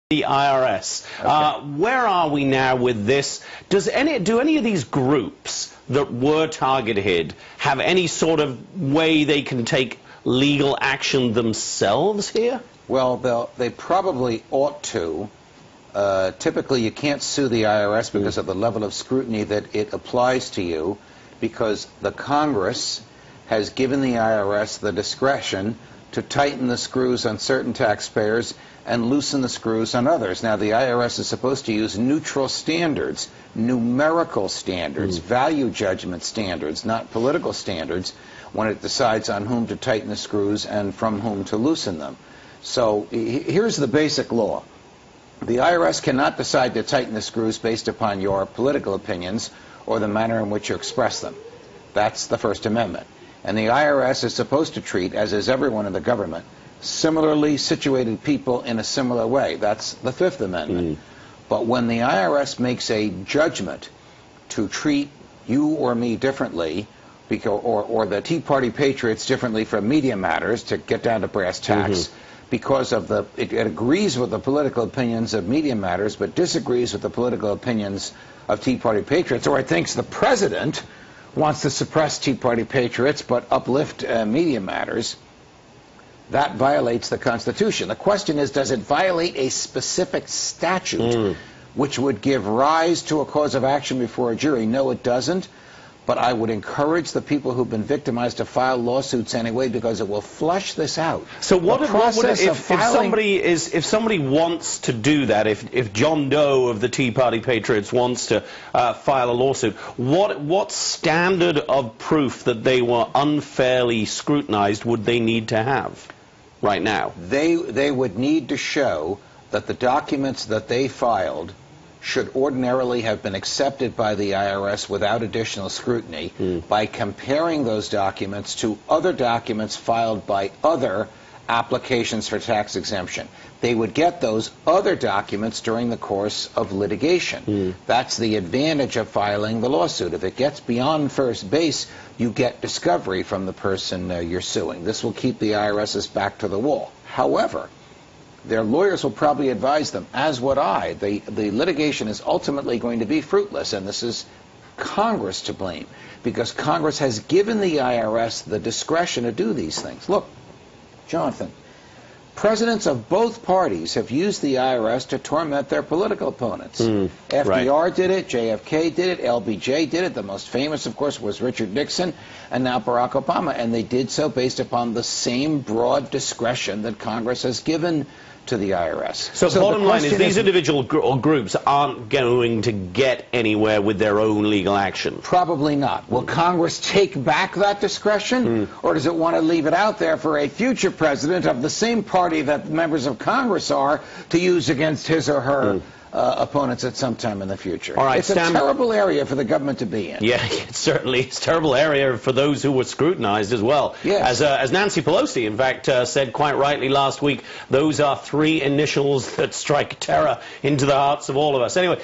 the IRS. Okay. Where are we now with this? Do any of these groups that were targeted have any sort of way they can take legal action themselves here? Well, they probably ought to. Typically, you can't sue the IRS because of the level of scrutiny that it applies to you, because the Congress has given the IRS the discretion to tighten the screws on certain taxpayers and loosen the screws on others. Now, the IRS is supposed to use neutral standards, numerical standards, value judgment standards, not political standards, when it decides on whom to tighten the screws and from whom to loosen them. So here's the basic law. The IRS cannot decide to tighten the screws based upon your political opinions or the manner in which you express them. That's the First Amendment. And the IRS is supposed to treat, as is everyone in the government, similarly situated people in a similar way. That's the Fifth Amendment. But when the IRS makes a judgment to treat you or me differently, or the Tea Party patriots differently from Media Matters, to get down to brass tacks, because of it agrees with the political opinions of Media Matters but disagrees with the political opinions of Tea Party patriots, or it thinks the president wants to suppress Tea Party patriots but uplift Media Matters, that violates the Constitution. The question is, does it violate a specific statute which would give rise to a cause of action before a jury? No, it doesn't. But I would encourage the people who've been victimized to file lawsuits anyway, because it will flush this out. So if somebody wants to do that, if John Doe of the Tea Party Patriots wants to file a lawsuit, what standard of proof that they were unfairly scrutinized would they need to have right now? They would need to show that the documents that they filed should ordinarily have been accepted by the IRS without additional scrutiny by comparing those documents to other documents filed by other applications for tax exemption. They would get those other documents during the course of litigation. That's the advantage of filing the lawsuit. If it gets beyond first base, you get discovery from the person you're suing. This will keep the IRS's back to the wall. However, their lawyers will probably advise them, as would I, the litigation is ultimately going to be fruitless, and this is Congress to blame, because Congress has given the IRS the discretion to do these things. Look, Jonathan, presidents of both parties have used the IRS to torment their political opponents. FDR did it, JFK did it, LBJ did it. The most famous, of course, was Richard Nixon, and now Barack Obama. And they did so based upon the same broad discretion that Congress has given to the IRS. So the bottom line is these individual groups aren't going to get anywhere with their own legal action. Probably not. Will Congress take back that discretion, or does it want to leave it out there for a future president of the same party that members of Congress are to use against his or her opponents at some time in the future? All right, it's a terrible area for the government to be in. Yeah, it's a terrible area for those who were scrutinized as well. Yes. As Nancy Pelosi, in fact, said quite rightly last week, those are three initials that strike terror into the hearts of all of us. Anyway.